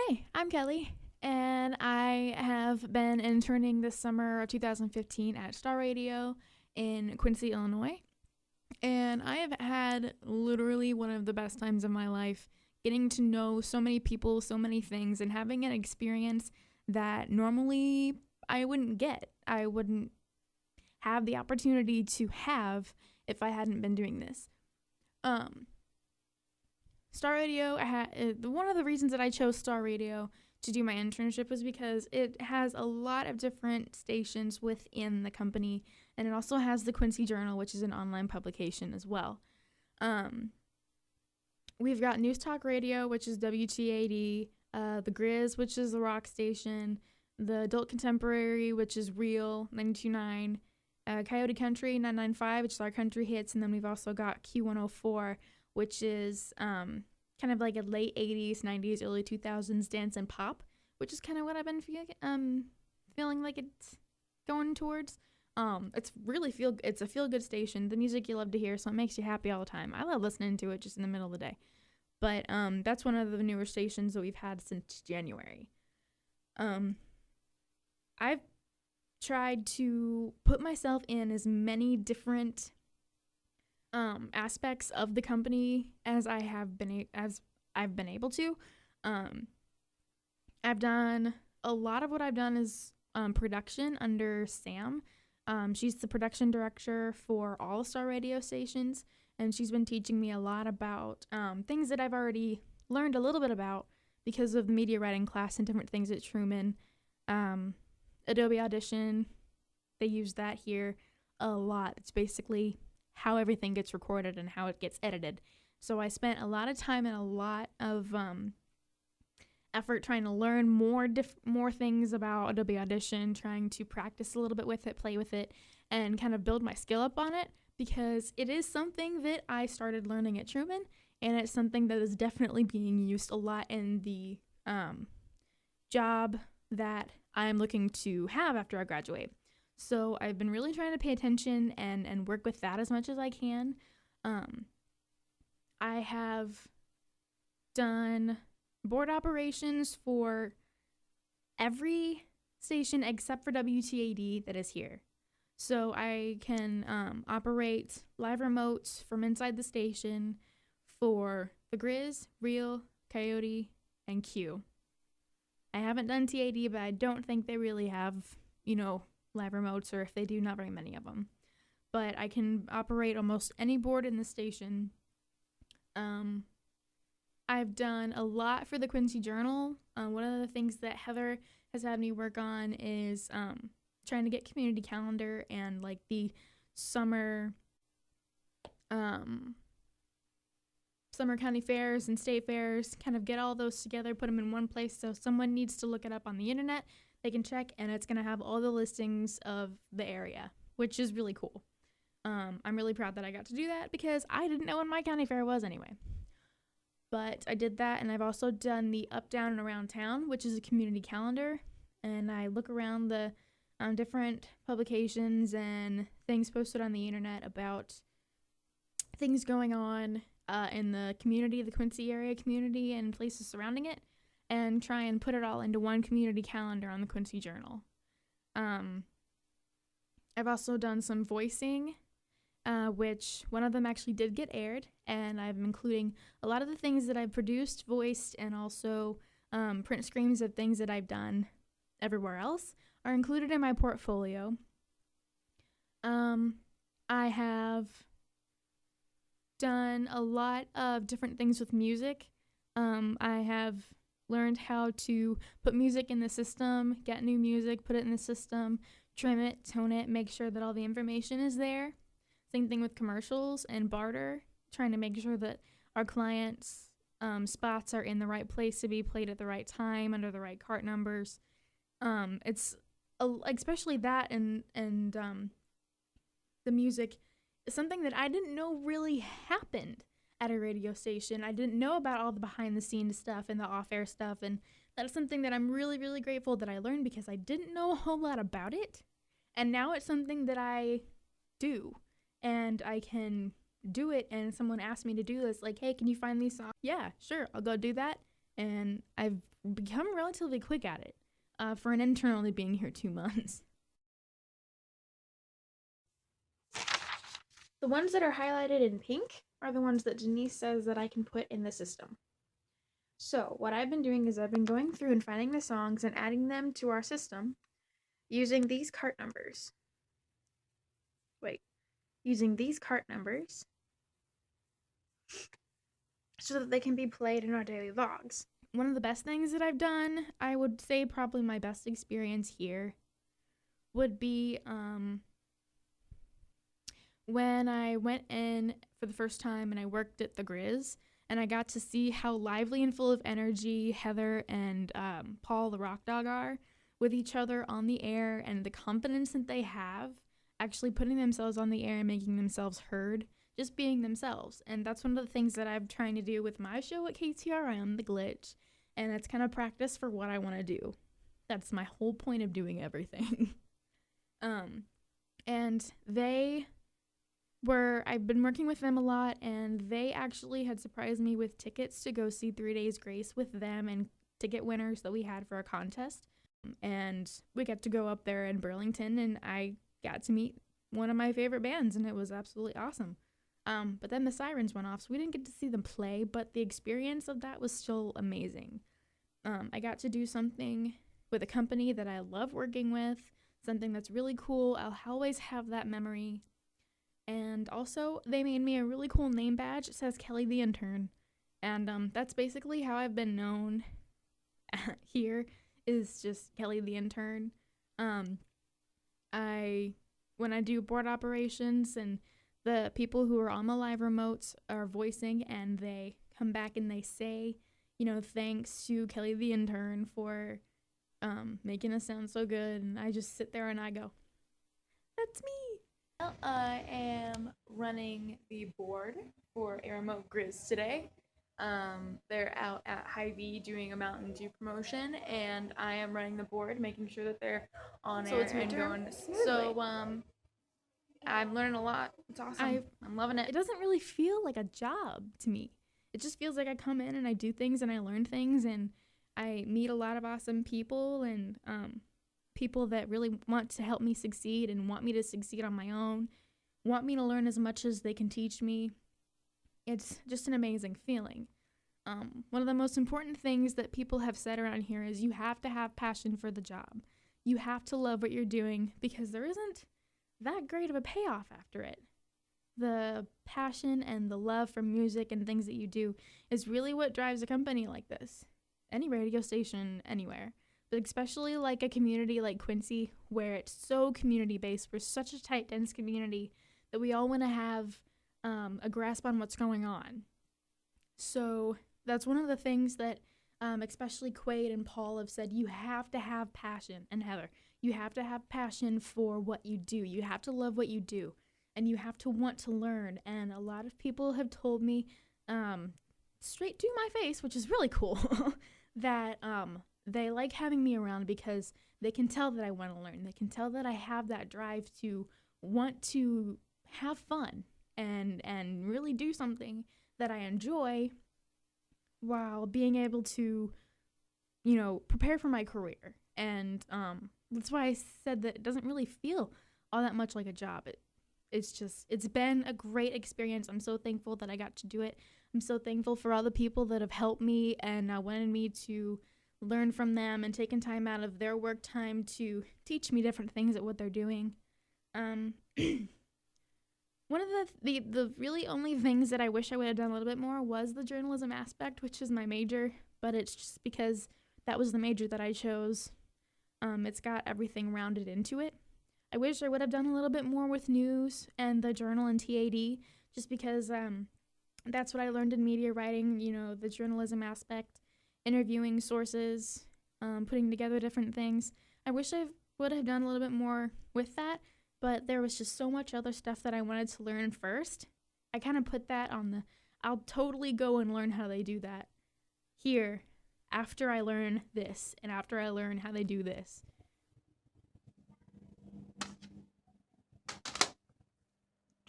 Hey, I'm Kellie, and I have been interning this summer of 2015 at STARadio in Quincy, Illinois. And I have had literally one of the best times of my life getting to know so many people, so many things, and having an experience that normally I wouldn't get. I wouldn't have the opportunity to have if I hadn't been doing this. STARadio, one of the reasons that I chose STARadio to do my internship was because it has a lot of different stations within the company, and it also has the Quincy Journal, which is an online publication as well. We've got News Talk Radio, which is WTAD, the Grizz, which is the rock station, the Adult Contemporary, which is Real 92.9, Coyote Country 995, which is our country hits, and then we've also got Q104, which is kind of like a late 80s, 90s, early 2000s dance and pop, which is kind of what I've been feeling like it's going towards. It's a feel-good station. The music you love to hear, so it makes you happy all the time. I love listening to it just in the middle of the day. But that's one of the newer stations that we've had since January. I've tried to put myself in as many different aspects of the company as I've been able to. I've done a lot of what I've done is production under Sam. She's the production director for all STARadio stations, and she's been teaching me a lot about things that I've already learned a little bit about because of the media writing class and different things at Truman. Adobe Audition, they use that here a lot. It's basically how everything gets recorded and how it gets edited. So I spent a lot of time and a lot of effort trying to learn more things about Adobe Audition, trying to practice a little bit with it, play with it, and kind of build my skill up on it, because it is something that I started learning at Truman, and it's something that is definitely being used a lot in the job that I'm looking to have after I graduate. So I've been really trying to pay attention and work with that as much as I can. I have done board operations for every station except for WTAD that is here. So I can operate live remotes from inside the station for the Grizz, Real, Coyote, and Q. I haven't done TAD, but I don't think they really have, live remotes, or if they do, not very many of them. But I can operate almost any board in the station. I've done a lot for the Quincy Journal. One of the things that Heather has had me work on is trying to get community calendar and like the summer county fairs and state fairs, kind of get all those together, put them in one place, so someone needs to look it up on the internet, they can check, and it's going to have all the listings of the area, which is really cool. I'm really proud that I got to do that because I didn't know when my county fair was anyway. But I did that, and I've also done the Up, Down, and Around Town, which is a community calendar, and I look around the different publications and things posted on the internet about things going on in the community, the Quincy area community, and places surrounding it, and try and put it all into one community calendar on the Quincy Journal. I've also done some voicing, which one of them actually did get aired, and I'm including a lot of the things that I've produced, voiced, and also print screens of things that I've done everywhere else are included in my portfolio. I have done a lot of different things with music. I have learned how to put music in the system, get new music, put it in the system, trim it, tone it, make sure that all the information is there. Same thing with commercials and barter, trying to make sure that our clients' spots are in the right place to be played at the right time, under the right cart numbers. It's especially that and the music is something that I didn't know really happened at a radio station. I didn't know about all the behind-the-scenes stuff and the off-air stuff, and that is something that I'm really, really grateful that I learned because I didn't know a whole lot about it, and now it's something that I do. and I can do it, and someone asks me to do this, like, hey, can you find these songs? Yeah, sure, I'll go do that. And I've become relatively quick at it for an intern only being here 2 months. The ones that are highlighted in pink are the ones that Denise says that I can put in the system. So what I've been doing is I've been going through and finding the songs and adding them to our system using these cart numbers. Using these cart numbers so that they can be played in our daily logs. One of the best things that I've done, I would say probably my best experience here, would be when I went in for the first time and I worked at the Grizz, and I got to see how lively and full of energy Heather and Paul the Rock Dog are with each other on the air, and the confidence that they have actually putting themselves on the air and making themselves heard, just being themselves. And that's one of the things that I'm trying to do with my show at KTRM, The Glitch, and it's kind of practice for what I want to do. That's my whole point of doing everything. And I've been working with them a lot, and they actually had surprised me with tickets to go see 3 Days Grace with them and ticket winners that we had for a contest. And we got to go up there in Burlington, and I got to meet one of my favorite bands, and it was absolutely awesome. But then the sirens went off, so we didn't get to see them play, but the experience of that was still amazing. I got to do something with a company that I love working with, something that's really cool. I'll always have that memory. And also, they made me a really cool name badge. It says Kellie the Intern. And that's basically how I've been known here, is just Kellie the Intern. When I do board operations and the people who are on the live remotes are voicing, and they come back and they say, thanks to Kellie the Intern for making us sound so good. And I just sit there and I go, that's me. Well, I am running the board for a remote Grizz today. They're out at Hy-Vee doing a Mountain Dew promotion, and I am running the board, making sure that they're on air and going smoothly. So I'm learning a lot. It's awesome. I'm loving it. It doesn't really feel like a job to me. It just feels like I come in and I do things and I learn things, and I meet a lot of awesome people, and people that really want to help me succeed and want me to succeed on my own, want me to learn as much as they can teach me. It's just an amazing feeling. One of the most important things that people have said around here is you have to have passion for the job. You have to love what you're doing, because there isn't that great of a payoff after it. The passion and the love for music and things that you do is really what drives a company like this. Any radio station, anywhere. But especially like a community like Quincy, where it's so community-based. We're such a tight, dense community that we all want to have a grasp on what's going on. So that's one of the things that especially Quaid and Paul have said. You have to have passion. And Heather, you have to have passion for what you do. You have to love what you do. And you have to want to learn. And a lot of people have told me straight to my face, which is really cool, that they like having me around because they can tell that I want to learn. They can tell that I have that drive to want to have fun and really do something that I enjoy while being able to, prepare for my career. And that's why I said that it doesn't really feel all that much like a job. It's been a great experience. I'm so thankful that I got to do it. I'm so thankful for all the people that have helped me and wanted me to learn from them and taken time out of their work time to teach me different things at what they're doing. One of the really only things that I wish I would have done a little bit more was the journalism aspect, which is my major, but it's just because that was the major that I chose. It's got everything rounded into it. I wish I would have done a little bit more with news and the journal and TAD, just because that's what I learned in media writing, the journalism aspect, interviewing sources, putting together different things. I wish I would have done a little bit more with that, but there was just so much other stuff that I wanted to learn first. I kind of put that on I'll totally go and learn how they do that here after I learn this and after I learn how they do this.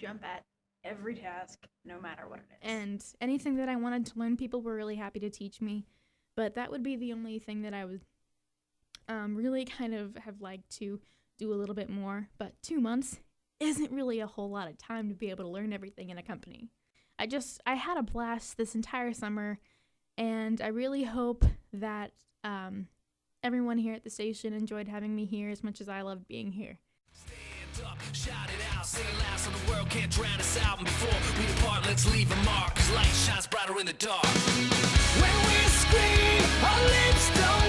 jump at every task, no matter what it is. And anything that I wanted to learn, people were really happy to teach me. But that would be the only thing that I would really kind of have liked to do a little bit more. But 2 months isn't really a whole lot of time to be able to learn everything in a company. I had a blast this entire summer, and I really hope that everyone here at the station enjoyed having me here as much as I loved being here. Stand up, shout it out, sing it loud so the world can't drown us out. And before we depart, let's leave a mark, 'cause light shines brighter in the dark. When we scream, our lips don't